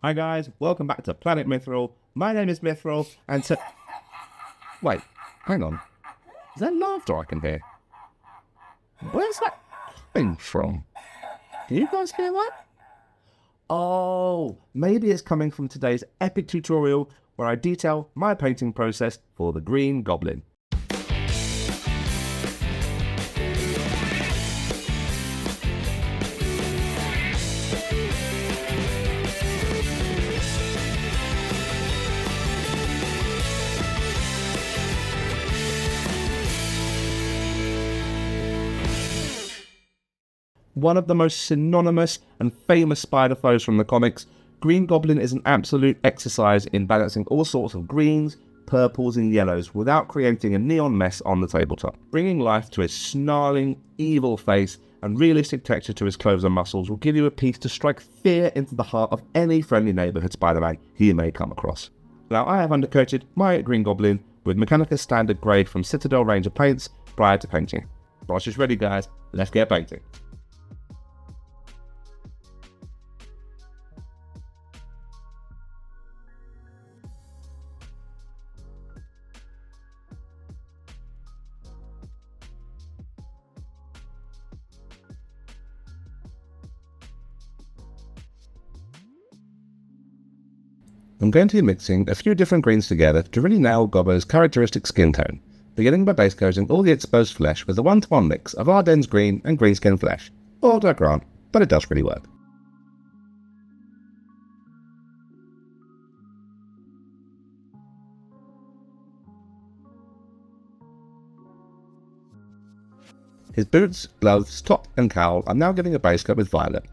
Hi guys, welcome back to Planet Mithril. My name is Mithril, and wait, hang on. Is that laughter I can hear? Where's that coming from? Can you guys hear that? Oh, maybe it's coming from today's epic tutorial where I detail my painting process for the Green Goblin. One of the most synonymous and famous spider foes from the comics, Green Goblin is an absolute exercise in balancing all sorts of greens, purples and yellows without creating a neon mess on the tabletop. Bringing life to his snarling, evil face and realistic texture to his clothes and muscles will give you a piece to strike fear into the heart of any friendly neighbourhood Spider-Man you may come across. Now I have undercoated my Green Goblin with Mechanicus Standard Grey from Citadel range of paints prior to painting. Brush is ready guys, let's get painting. I'm going to be mixing a few different greens together to really nail Gobbo's characteristic skin tone, beginning by base coating all the exposed flesh with a 1-to-1 mix of Ardennes green and green skin flesh. Odd I grant, but it does really work. His boots, gloves, top and cowl I'm now giving a base coat with violet.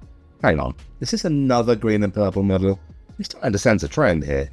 Hang on, is this another green and purple model? We still understand a trend here.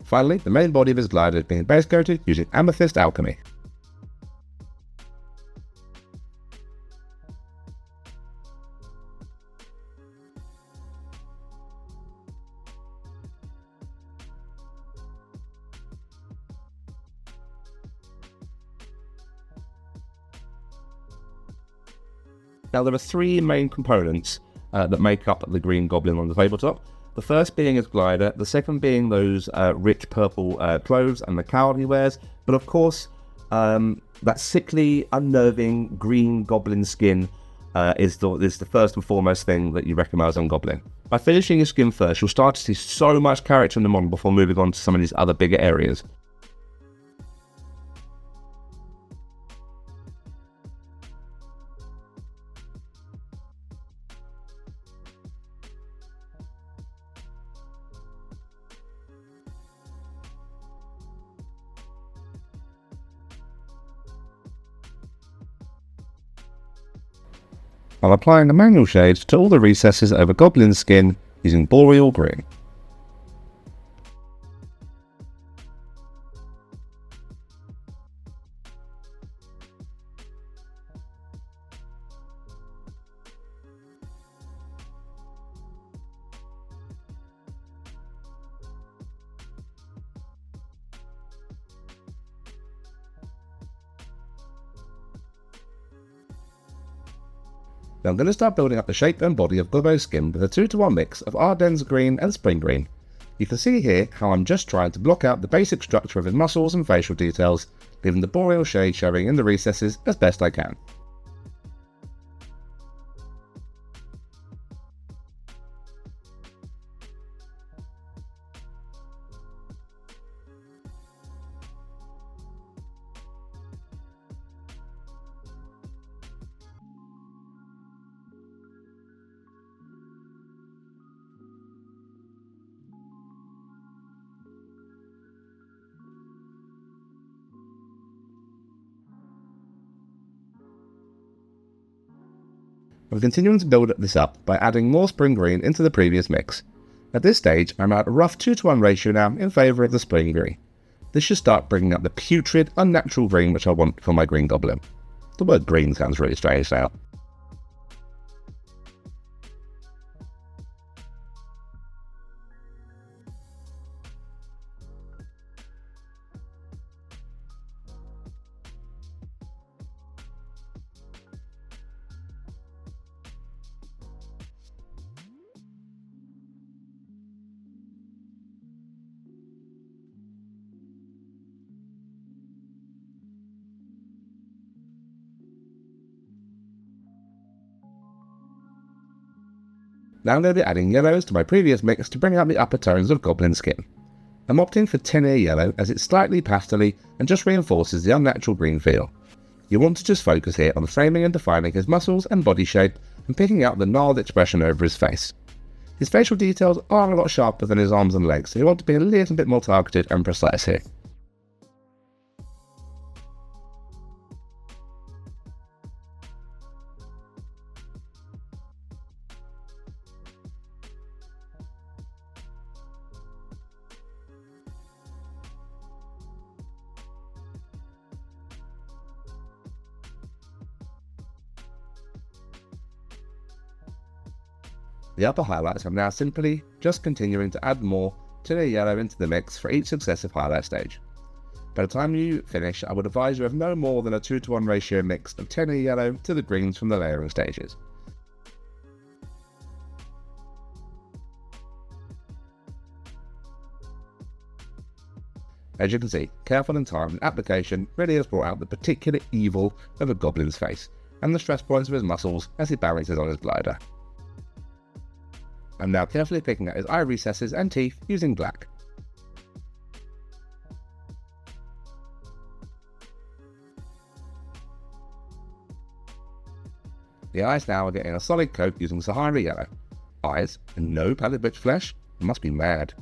Finally, the main body of his glider is being base coated using Amethyst Alchemy. Now there are three main components that make up the Green Goblin on the tabletop. The first being his glider, the second being those rich purple clothes and the cowl he wears, but of course that sickly, unnerving green goblin skin is the first and foremost thing that you recognise on Goblin. By finishing his skin first, you'll start to see so much character in the model before moving on to some of these other bigger areas. I'm applying the manual shades to all the recesses over Goblin Skin using Boreal Green. Now I'm going to start building up the shape and body of Gobbo's skin with a 2-to-1 mix of Ardennes green and spring green. You can see here how I'm just trying to block out the basic structure of his muscles and facial details, leaving the boreal shade showing in the recesses as best I can. I'm continuing to build this up by adding more spring green into the previous mix. At this stage, I'm at a rough 2-to-1 ratio now in favour of the spring green. This should start bringing up the putrid, unnatural green which I want for my Green Goblin. The word green sounds really strange now. Now I'm going to be adding yellows to my previous mix to bring out the upper tones of Goblin Skin. I'm opting for tin ear yellow as it's slightly pastel-y and just reinforces the unnatural green feel. You want to just focus here on framing and defining his muscles and body shape and picking out the gnarled expression over his face. His facial details are a lot sharper than his arms and legs, so you want to be a little bit more targeted and precise here. The upper highlights I'm now simply just continuing to add more tin yellow into the mix for each successive highlight stage. By the time you finish, I would advise you have no more than a 2-to-1 ratio mix of tin yellow to the greens from the layering stages. As you can see, careful and timed application really has brought out the particular evil of a goblin's face and the stress points of his muscles as he balances on his glider. I'm now carefully picking out his eye recesses and teeth using black. The eyes now are getting a solid coat using Sahara yellow. Eyes and no pallid bitch flesh? You must be mad.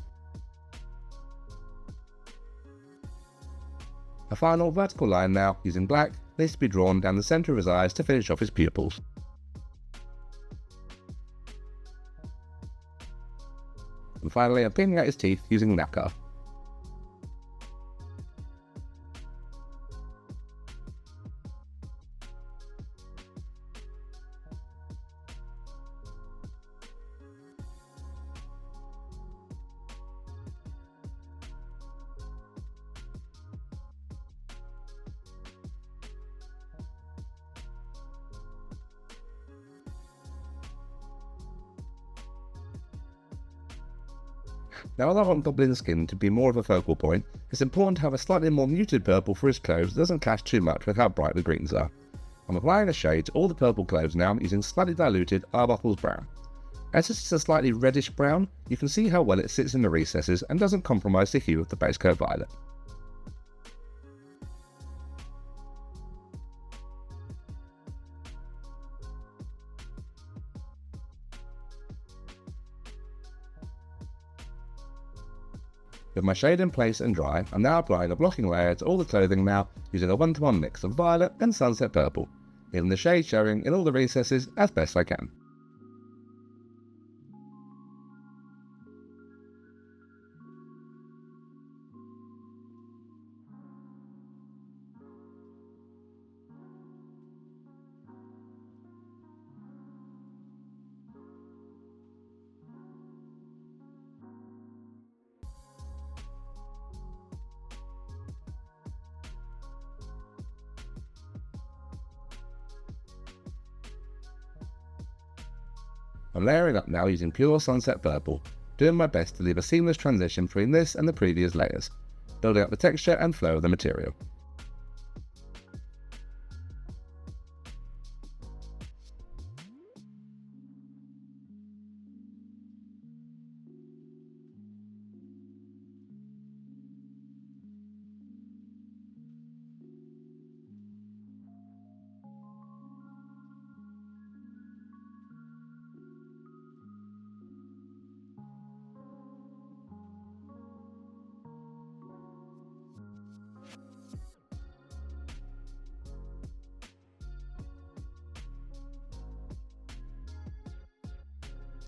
A final vertical line now using black needs to be drawn down the centre of his eyes to finish off his pupils. And finally, I'm pinning out his teeth using nacre. Now, although I want Goblin Skin to be more of a focal point, it's important to have a slightly more muted purple for his clothes that doesn't clash too much with how bright the greens are. I'm applying a shade to all the purple clothes now using slightly diluted Arbuckle's brown. As this is a slightly reddish brown, you can see how well it sits in the recesses and doesn't compromise the hue of the base coat violet. With my shade in place and dry, I'm now applying a blocking layer to all the clothing now using a 1-to-1 mix of violet and sunset purple, leaving the shade showing in all the recesses as best I can. I'm layering up now using pure sunset purple, doing my best to leave a seamless transition between this and the previous layers, building up the texture and flow of the material.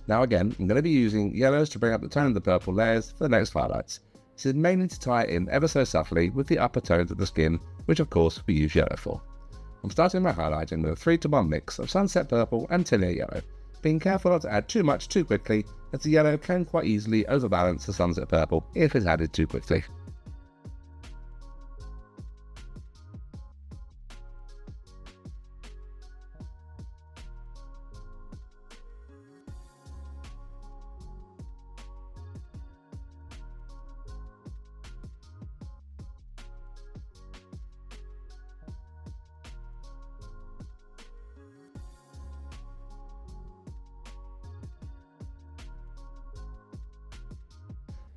Now again, I'm going to be using yellows to bring up the tone of the purple layers for the next highlights. This is mainly to tie it in ever so subtly with the upper tones of the skin, which of course we use yellow for. I'm starting my highlighting with a 3-to-1 mix of sunset purple and tinea yellow, being careful not to add too much too quickly, as the yellow can quite easily overbalance the sunset purple if it's added too quickly.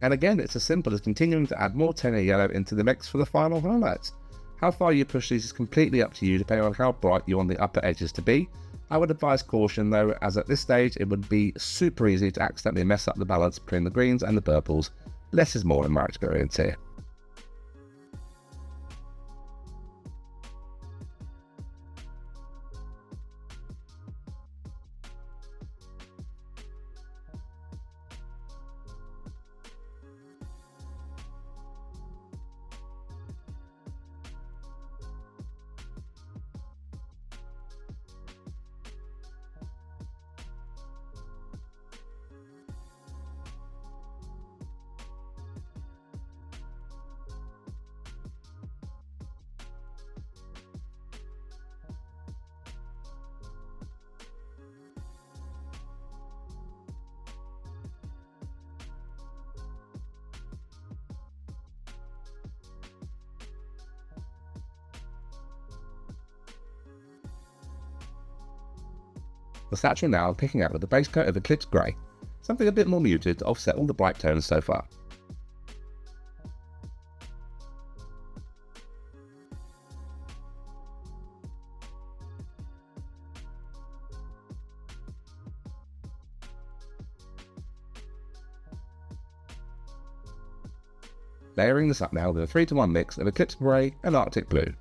And again, it's as simple as continuing to add more tinea yellow into the mix for the final highlights. How far you push these is completely up to you depending on how bright you want the upper edges to be. I would advise caution though, as at this stage it would be super easy to accidentally mess up the balance between the greens and the purples. Less is more in my experience here. The Satchel now picking out with the base coat of Eclipse Grey, something a bit more muted to offset all the bright tones so far. Layering this up now with a 3-to-1 mix of Eclipse Grey and Arctic Blue.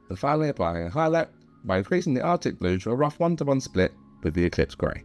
And finally applying a highlight by increasing the Arctic Blue to a rough 1-to-1 split with the Eclipse Grey.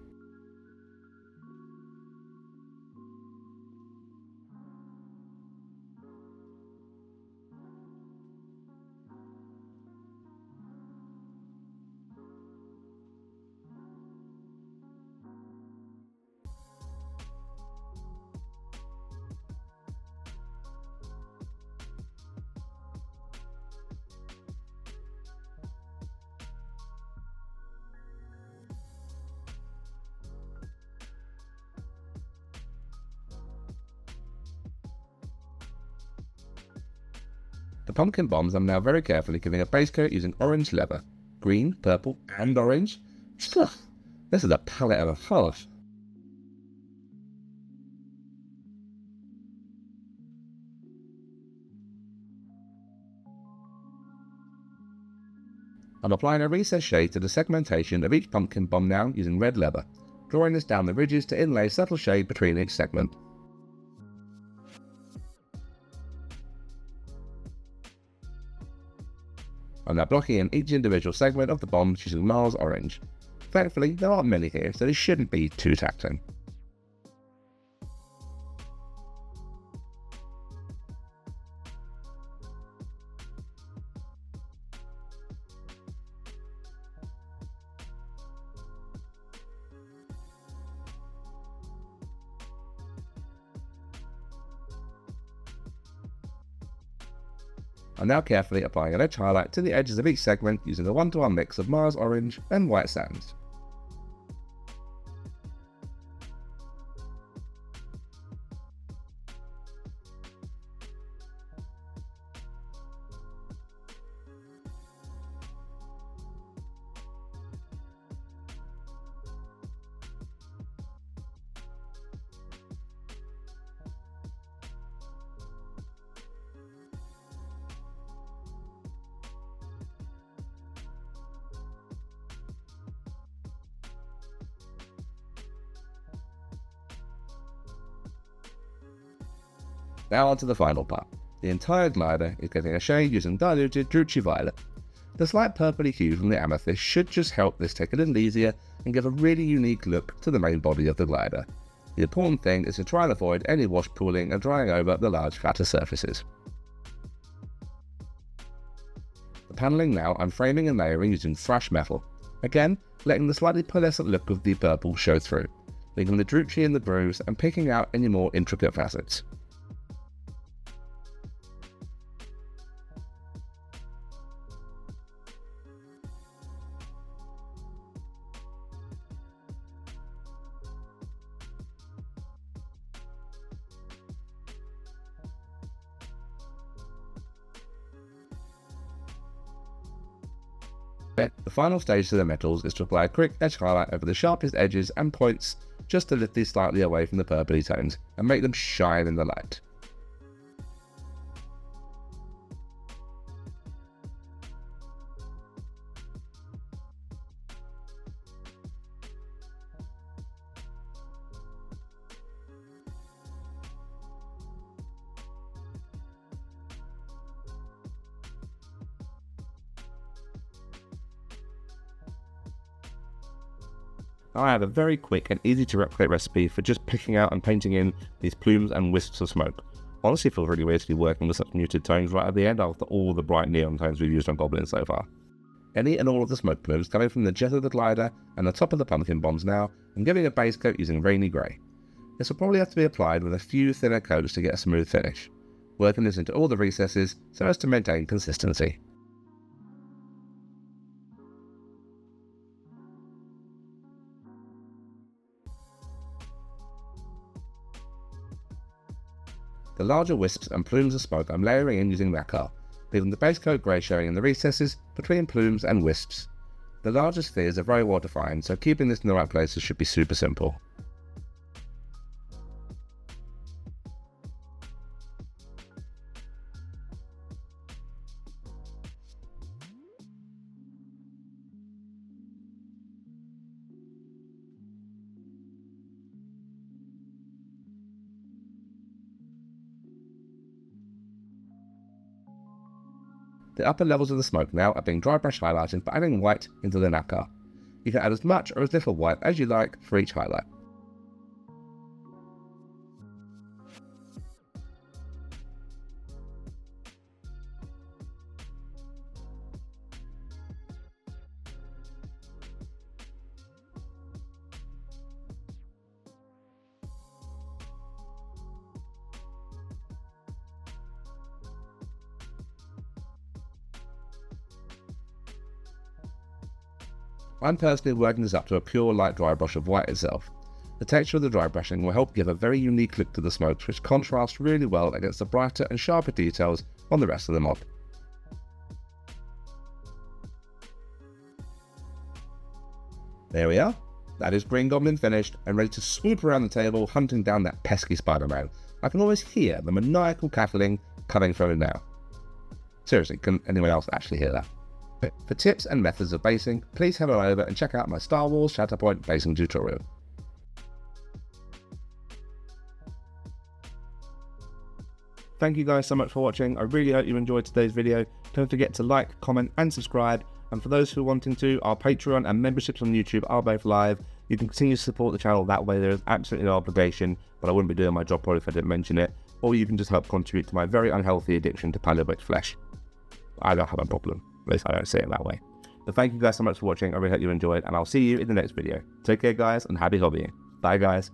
The pumpkin bombs I'm now very carefully giving a base coat using orange leather. Green, purple and orange. Ugh, this is a palette and a half. I'm applying a recessed shade to the segmentation of each pumpkin bomb now using red leather, drawing this down the ridges to inlay subtle shade between each segment. I'm now blocking in each individual segment of the bombs using Mars Orange. Thankfully, there aren't many here, so this shouldn't be too taxing. I'm now carefully applying an edge highlight to the edges of each segment using a 1-to-1 mix of Mars Orange and White Sands. Now on to the final part. The entire glider is getting a shade using diluted Drucci Violet. The slight purpley hue from the amethyst should just help this take a little easier and give a really unique look to the main body of the glider. The important thing is to try and avoid any wash pooling and drying over the large flatter surfaces. The panelling now I'm framing and layering using fresh metal, again letting the slightly pearlescent look of the purple show through, leaving the Drucci in the grooves and picking out any more intricate facets. The final stage to the metals is to apply a quick edge highlight over the sharpest edges and points just to lift these slightly away from the purpley tones and make them shine in the light. I have a very quick and easy to replicate recipe for just picking out and painting in these plumes and wisps of smoke. Honestly, it feels really weird to be working with such muted tones right at the end after all the bright neon tones we've used on Goblin so far. Any and all of the smoke plumes coming from the jet of the glider and the top of the pumpkin bombs now, and giving a base coat using Rainy Grey. This will probably have to be applied with a few thinner coats to get a smooth finish, working this into all the recesses so as to maintain consistency. The larger wisps and plumes of smoke I'm layering in using lacquer, leaving the base coat grey showing in the recesses between plumes and wisps. The larger spheres are very well defined, so keeping this in the right places should be super simple. The upper levels of the smoke now are being dry brush highlighted by adding white into the nacre. You can add as much or as little white as you like for each highlight. I'm personally working this up to a pure light dry brush of white itself. The texture of the dry brushing will help give a very unique look to the smokes, which contrasts really well against the brighter and sharper details on the rest of the mob. There we are. That is Green Goblin finished and ready to swoop around the table hunting down that pesky Spider-Man. I can always hear the maniacal cackling coming from him now. Seriously, can anyone else actually hear that? For tips and methods of basing, please head on over and check out my Star Wars Shatterpoint basing tutorial. Thank you guys so much for watching. I really hope you enjoyed today's video. Don't forget to like, comment and subscribe. And for those who are wanting to, our Patreon and memberships on YouTube are both live. You can continue to support the channel that way. There is absolutely no obligation, but I wouldn't be doing my job probably if I didn't mention it. Or you can just help contribute to my very unhealthy addiction to paleobic flesh. I don't have a problem. At least I don't say it that way. But thank you guys so much for watching. I really hope you enjoyed, and I'll see you in the next video. Take care guys, and happy hobbying. Bye guys.